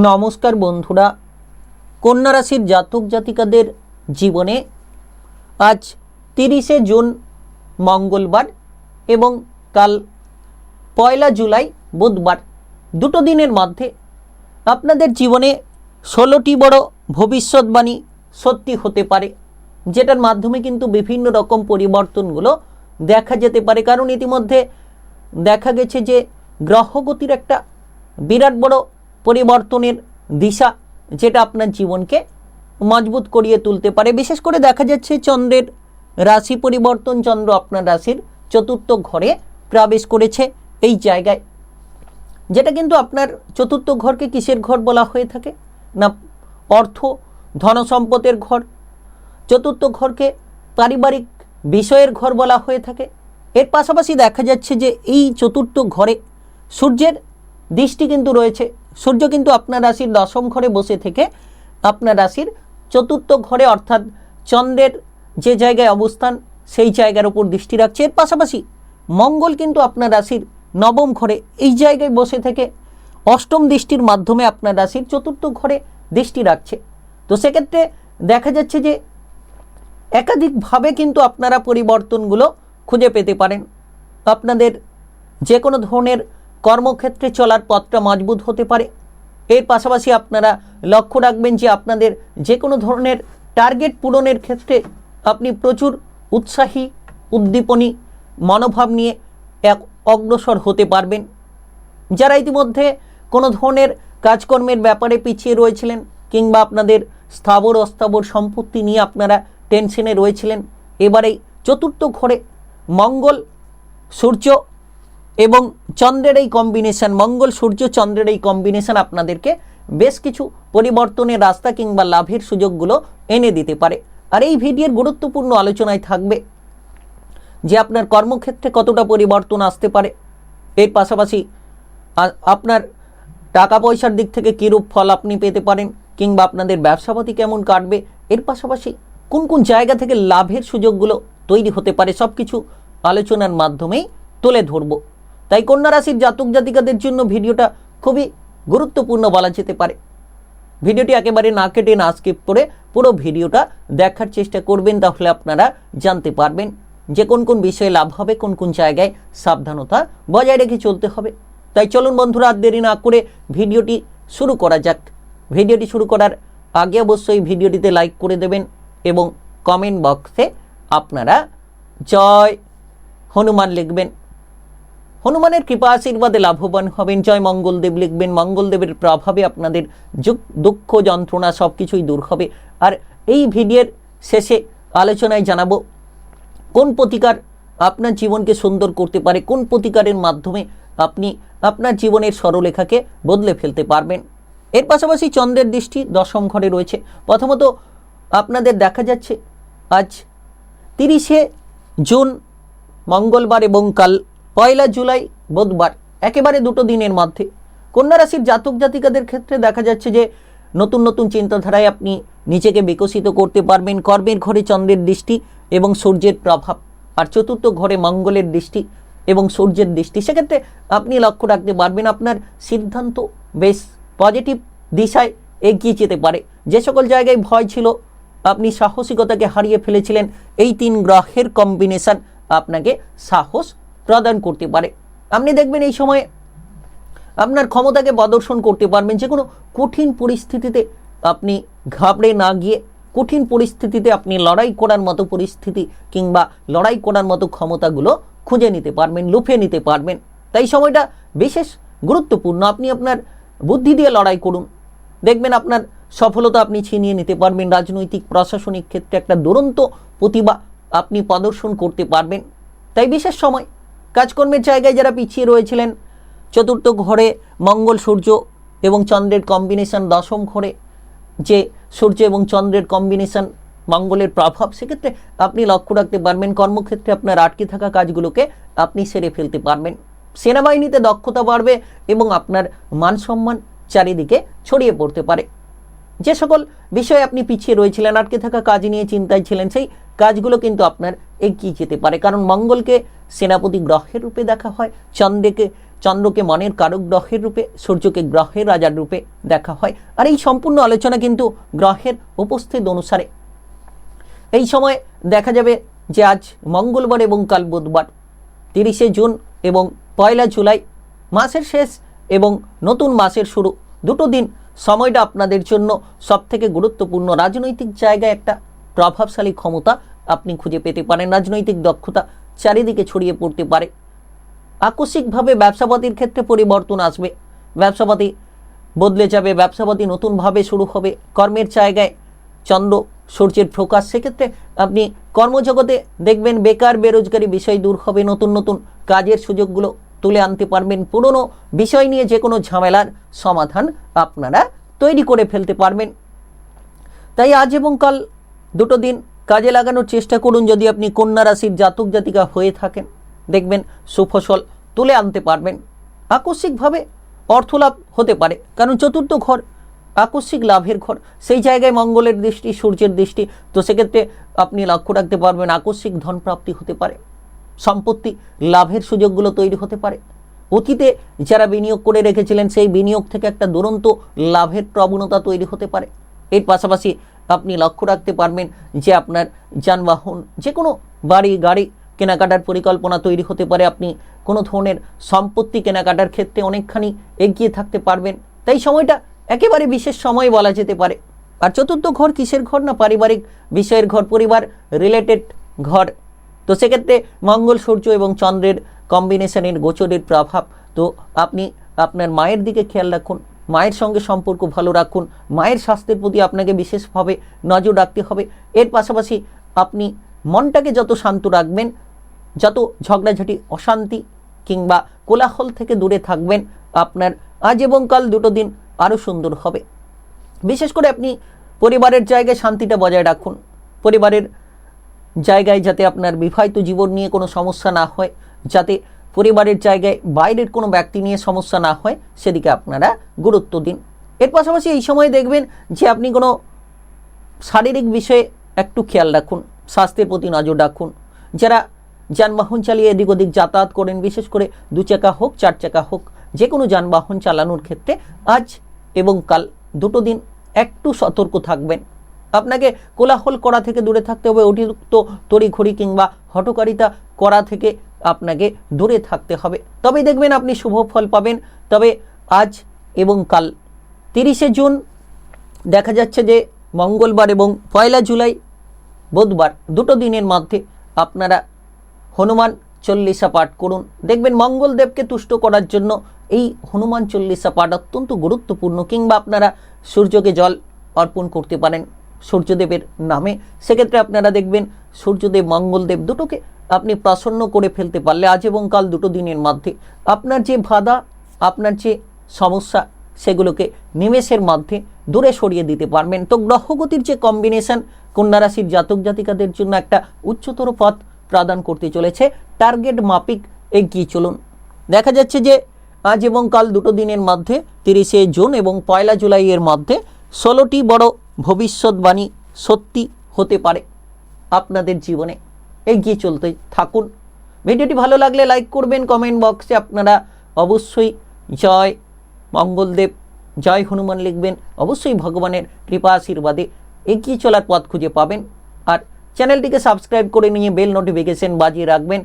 নমস্কার বন্ধুরা, কন্যা রাশির জাতক জাতিকাদের জীবনে আজ 30শে জুন মঙ্গলবার এবং কাল 1 জুলাই বুধবার দুটো দিনের মধ্যে আপনাদের জীবনে 16টি বড় ভবিষ্যৎবাণী সত্যি হতে পারে, যেটার মাধ্যমে কিন্তু বিভিন্ন রকম পরিবর্তনগুলো দেখা যেতে পারে। কারণ ইতিমধ্যে দেখা গেছে যে গ্রহগতির একটা বিরাট বড় পরিবর্তনের দিশা, যেটা আপনার জীবনকে মজবুত করিয়ে তুলতে পারে। বিশেষ করে দেখা যাচ্ছে চন্দ্রের রাশি পরিবর্তন, চন্দ্র আপনার রাশির চতুর্থ ঘরে প্রবেশ করেছে এই জায়গায়, যেটা কিন্তু আপনার চতুর্থ ঘরকে কিসের ঘর বলা হয়ে থাকে না, অর্থ ধন সম্পদের ঘর। চতুর্থ ঘরকে পারিবারিক বিষয়ের ঘর বলা হয়ে থাকে। এর পাশাপাশি দেখা যাচ্ছে যে এই চতুর্থ ঘরে সূর্যের দৃষ্টি কিন্তু রয়েছে। সূর্য কিন্তু আপনার রাশির 10ম ঘরে বসে থেকে আপনার রাশির চতুর্থ ঘরে অর্থাৎ চন্দ্রের যে জায়গায় অবস্থান সেই জায়গার উপর দৃষ্টি রাখছে। এর পাশাপাশি মঙ্গল কিন্তু আপনার রাশির 9ম ঘরে এই জায়গায় বসে থেকে 8ম দৃষ্টির মাধ্যমে আপনার রাশির চতুর্থ ঘরে দৃষ্টি রাখছে। তো সেক্ষেত্রে দেখা যাচ্ছে যে একাধিকভাবে কিন্তু আপনারা পরিবর্তনগুলো খুঁজে পেতে পারেন। আপনাদের যে কোনো ধরনের কর্মক্ষেত্রে চলার পথটা মজবুত হতে পারে। এর পাশাপাশি আপনারা লক্ষ্য রাখবেন যে আপনাদের যে কোনো ধরনের টার্গেট পূরণের ক্ষেত্রে আপনি প্রচুর উৎসাহী উদ্দীপনী মনোভাব নিয়ে অগ্রসর হতে পারবেন। যারা ইতিমধ্যে কোনো ধরনের কাজকর্মের ব্যাপারে পিছিয়ে রয়েছিলেন কিংবা আপনাদের স্থাবর অস্থাবর সম্পত্তি নিয়ে আপনারা টেনশনে রয়েছিলেন, এবারে চতুর্থ ঘরে মঙ্গল সূর্য এবং চন্দ্রের এই কম্বিনেশন, মঙ্গল সূর্য চন্দ্রের এই কম্বিনেশন আপনাদেরকে বেশ কিছু পরিবর্তনের রাস্তা কিংবা লাভের সুযোগগুলো এনে দিতে পারে। আর এই ভিডিওর গুরুত্বপূর্ণ আলোচনায় থাকবে যে আপনার কর্মক্ষেত্রে কতটা পরিবর্তন আসতে পারে, এর পাশাপাশি আপনার টাকা পয়সার দিক থেকে কীরূপ ফল আপনি পেতে পারেন কিংবা আপনাদের ব্যবসাপাতি কেমন কাটবে, এর পাশাপাশি কোন কোন জায়গা থেকে লাভের সুযোগগুলো তৈরি হতে পারে, সব কিছু আলোচনার মাধ্যমেই তুলে ধরব। তাই কন্যা রাশির জাতক জাতিকাদের জন্য ভিডিওটা খুবই গুরুত্বপূর্ণ বলা যেতে পারে। ভিডিওটি একেবারে না কেটে না স্কিপ করে পুরো ভিডিওটা দেখার চেষ্টা করবেন, তাহলে আপনারা জানতে পারবেন যে কোন কোন বিষয়ে লাভ হবে, কোন কোন জায়গায় সাবধানতা বজায় রেখে চলতে হবে। তাই চলুন বন্ধুরা, আর দেরি না করে ভিডিওটি শুরু করা যাক। ভিডিওটি শুরু করার আগে অবশ্যই ভিডিওটিতে লাইক করে দেবেন এবং কমেন্ট বক্সে আপনারা জয় হনুমান লিখবেন। হনুমানের কৃপা আশীর্বাদে লাভবান হবেন। জয় মঙ্গলদেব লিখবেন। মঙ্গলদেবের প্রভাবে আপনাদের দুঃখ যন্ত্রণা সব কিছুই দূর হবে। আর এই ভিডিওর শেষে আলোচনায় জানাবো কোন প্রতিকার আপনার জীবনকে সুন্দর করতে পারে, কোন প্রতিকারের মাধ্যমে আপনি আপনার জীবনের সরলরেখাকে বদলে ফেলতে পারবেন। এর পাশাপাশি চন্দ্রের দৃষ্টি 10ম ঘরে রয়েছে। প্রথমত আপনাদের দেখা যাচ্ছে আজ 30শে জুন মঙ্গলবার এবং কাল 1 জুলাই বুধবার একেবারে দুটো দিনের মধ্যে কন্যা রাশির জাতক জাতিকাদের ক্ষেত্রে দেখা যাচ্ছে যে নতুন নতুন চিন্তাধারায় আপনি নিজেকে বিকশিত করতে পারবেন। কর্মের ঘরে চন্দ্রের দৃষ্টি এবং সূর্যের প্রভাব, আর চতুর্থ ঘরে মঙ্গলের দৃষ্টি এবং সূর্যের দৃষ্টি, সেক্ষেত্রে আপনি লক্ষ্য রাখতে পারবেন আপনার সিদ্ধান্ত বেশ পজিটিভ দিশায় এগিয়ে যেতে পারে। যে সকল জায়গায় ভয় ছিল, আপনি সাহসিকতাকে হারিয়ে ফেলেছিলেন, এই 3 গ্রহের কম্বিনেশন আপনাকে সাহস প্রদান করতে পারে। আপনি দেখবেন এই সময়ে আপনার ক্ষমতাকে প্রদর্শন করতে পারবেন। যে কোনো কঠিন পরিস্থিতিতে আপনি ঘাবড়ে না গিয়ে কঠিন পরিস্থিতিতে আপনি লড়াই করার মতো পরিস্থিতি কিংবা লড়াই করার মতো ক্ষমতাগুলো খুঁজে নিতে পারবেন, লুফে নিতে পারবেন। তাই সময়টা বিশেষ গুরুত্বপূর্ণ। আপনি আপনার বুদ্ধি দিয়ে লড়াই করুন, দেখবেন আপনার সফলতা আপনি ছিনিয়ে নিতে পারবেন। রাজনৈতিক প্রশাসনিক ক্ষেত্রে একটা দুরন্ত প্রতিভা আপনি প্রদর্শন করতে পারবেন। তাই বিশেষ সময় কাজকর্মের জায়গায় যারা পিছিয়ে রয়েছিলেন, চতুর্থ ঘরে মঙ্গল সূর্য এবং চন্দ্রের কম্বিনেশন, 10ম ঘরে যে সূর্য এবং চন্দ্রের কম্বিনেশন, মঙ্গলের প্রভাব, সেক্ষেত্রে আপনি লক্ষ্য রাখতে পারবেন কর্মক্ষেত্রে আপনার আটকে থাকা কাজগুলোকে আপনি সেরে ফেলতে পারবেন। সেনাবাহিনীতে দক্ষতা বাড়বে এবং আপনার মান সম্মান চারিদিকে ছড়িয়ে পড়তে পারে। যে সকল বিষয়ে আপনি পিছিয়ে রয়েছিলেন, আটকে থাকা কাজ নিয়ে চিন্তায় ছিলেন, সেই কাজগুলো কিন্তু আপনার এগিয়ে যেতে পারে। কারণ মঙ্গলকে সেনাপতি গ্রহের রূপে দেখা হয়, চন্দ্রকে চন্দ্রকে মনের কারক গ্রহের রূপে, সূর্যকে গ্রহের রাজার রূপে দেখা হয়। আর এই সম্পূর্ণ আলোচনা কিন্তু গ্রহের উপস্থিত অনুসারে। এই সময় দেখা যাবে যে আজ মঙ্গলবার এবং কাল বুধবার 30শে জুন এবং 1লা জুলাই, মাসের শেষ এবং নতুন মাসের শুরু, দুটো দিন সময়টা আপনাদের জন্য সবথেকে গুরুত্বপূর্ণ। রাজনৈতিক জায়গায় একটা প্রভাবশালী ক্ষমতা আপনি খুঁজে পেতে পারেন, রাজনৈতিক দক্ষতা চারিদিকে ছড়িয়ে পড়তে পারে। আকস্মিকভাবে ব্যবসাপাতির ক্ষেত্রে পরিবর্তন আসবে, ব্যবসাপাতি বদলে যাবে, ব্যবসাপাতি নতুনভাবে শুরু হবে। কর্মের জায়গায় চন্দ্র সূর্যের প্রকাশ, সেক্ষেত্রে আপনি কর্মজগতে দেখবেন বেকার বেরোজগারি বিষয় দূর হবে, নতুন নতুন কাজের সুযোগগুলো তুলে আনতে পারবেন, পুরনো বিষয় নিয়ে যে কোনো ঝামেলার সমাধান আপনারা তৈরি করে ফেলতে পারবেন। তাই আজ এবং কাল দুটো দিন কাজে লাগানোর চেষ্টা করুন। যদি আপনি কন্যা রাশির জাতক জাতিকা হয়ে থাকেন, দেখবেন সুফসল তুলে আনতে পারবেন। আকস্মিকভাবে অর্থলাভ হতে পারে, কারণ চতুর্থ ঘর আকস্মিক লাভের ঘর, সেই জায়গায় মঙ্গলের দৃষ্টি, সূর্যের দৃষ্টি, তো সেক্ষেত্রে আপনি লক্ষ্য রাখতে পারবেন আকস্মিক ধনপ্রাপ্তি হতে পারে, সম্পত্তি লাভের সুযোগগুলো তৈরি হতে পারে। অতীতে যারা বিনিয়োগ করে রেখেছিলেন সেই বিনিয়োগ থেকে একটা দুরন্ত লাভের প্রবণতা তৈরি হতে পারে। এর পাশাপাশি আপনি লক্ষ্য রাখতে পারবেন যে আপনার যানবাহন, যে কোনো বাড়ি গাড়ি কেনাকাটার পরিকল্পনা তৈরি হতে পারে। আপনি কোনো ধরনের সম্পত্তি কেনাকাটার ক্ষেত্রে অনেকখানি এগিয়ে থাকতে পারবেন। তাই সময়টা একেবারে বিশেষ সময় বলা যেতে পারে। আর চতুর্থ ঘর কিসের ঘর? না পারিবারিক বিষয়ের ঘর, পরিবার রিলেটেড ঘর। তো সেক্ষেত্রে মঙ্গল, সূর্য এবং চন্দ্রের কম্বিনেশনের গোচরের প্রভাব, তো আপনি আপনার মায়ের দিকে খেয়াল রাখুন, মায়ের সঙ্গে সম্পর্ক ভালো রাখুন, মায়ের স্বাস্থ্যের প্রতি আপনাকে বিশেষভাবে নজর রাখতে হবে। এর পাশাপাশি আপনি মনটাকে যত শান্ত রাখবেন, যত ঝগড়াঝাটি, অশান্তি কিংবা কোলাহল থেকে দূরে থাকবেন, আপনার আজ এবং কাল দুটো দিন আরও সুন্দর হবে। বিশেষ করে আপনি পরিবারের জায়গায় শান্তিটা বজায় রাখুন, পরিবারের জায়গায় যাতে আপনার বিবাহিত জীবন নিয়ে কোনো সমস্যা না হয়, যাতে পরিবারের জায়গায় বাইরের কোনো ব্যক্তি নিয়ে সমস্যা না হয়, সেদিকে আপনারা গুরুত্ব দিন। এর পাশাপাশি এই সময় দেখবেন যে আপনি কোনো শারীরিক বিষয়ে একটু খেয়াল রাখুন, স্বাস্থ্যের প্রতি নজর রাখুন। যারা যানবাহন চালিয়ে এদিক ওদিক যাতায়াত করেন, বিশেষ করে 2 চাকা হোক 4 চাকা হোক, যে কোনো যানবাহন চালানোর ক্ষেত্রে আজ এবং কাল দুটো দিন একটু সতর্ক থাকবেন। আপনাকে কোলাহল করা থেকে দূরে থাকতে হবে, অতিরিক্ত তড়িঘড়ি কিংবা হঠকারিতা করা থেকে আপনাকে দূরে থাকতে হবে, তবেই দেখবেন আপনি শুভ ফল পাবেন। তবে আজ এবং কাল 30শে জুন দেখা যাচ্ছে যে মঙ্গলবার এবং 1লা জুলাই বুধবার, দুটো দিনের মধ্যে আপনারা হনুমান চল্লিশা পাঠ করুন। দেখবেন মঙ্গলদেবকে তুষ্ট করার জন্য এই হনুমান চল্লিশা পাঠ অত্যন্ত গুরুত্বপূর্ণ। কিংবা আপনারা সূর্যকে জল অর্পণ করতে পারেন সূর্যদেবের নামে, সেক্ষেত্রে আপনারা দেখবেন সূর্যদেব, মঙ্গলদেব দুটোকে আপনি প্রসন্ন করে ফেলতে পারলে আজ এবং কাল দুটো দিনের মধ্যে আপনার যে বাধা, আপনার যে সমস্যা, সেগুলোকে নিমেষের মধ্যে দূরে সরিয়ে দিতে পারবেন। তো গ্রহগতির যে কম্বিনেশন কন্যা রাশির জাতক জাতিকাদের জন্য একটা উচ্চতর পথ প্রদান করতে চলেছে। টার্গেট মাফিক এগিয়ে চলুন। দেখা যাচ্ছে যে আজ এবং কাল দুটো দিনের মধ্যে 30শে জুন এবং 1লা জুলাইয়ের মধ্যে 16টি বড় ভবিষ্যৎবাণী সত্যি হতে পারে আপনাদের জীবনে। এগিয়ে চলতে থাকুন। ভিডিওটি ভালো লাগলে লাইক করবেন, কমেন্ট বক্সে আপনারা অবশ্যই জয় মঙ্গলদেব, জয় হনুমান লিখবেন। অবশ্যই ভগবানের কৃপা আশীর্বাদে এগিয়ে চলার পথ খুঁজে পাবেন। আর চ্যানেলটিকে সাবস্ক্রাইব করে নিয়ে বেল নোটিফিকেশন বাজিয়ে রাখবেন,